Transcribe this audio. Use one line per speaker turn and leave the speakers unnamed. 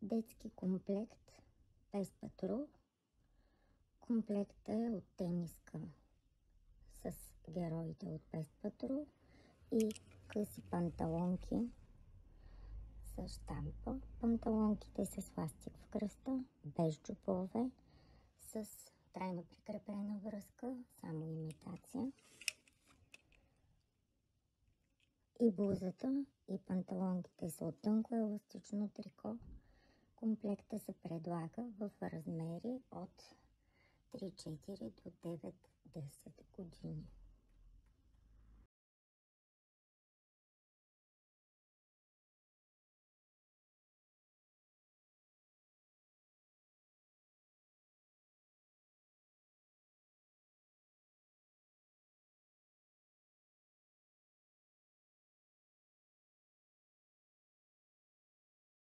детски комплект Пес Патрул. Комплектът е от тениска с героите от Пес Патрул и къси панталонки с щампа. Панталонките са с ластик в кръста, без джупове, с трайно прикрепена връзка, само имитация. И блузата и панталонките са от тънко еластично трико. Комплекта се предлага в размери от 3-4 до 9-10 години.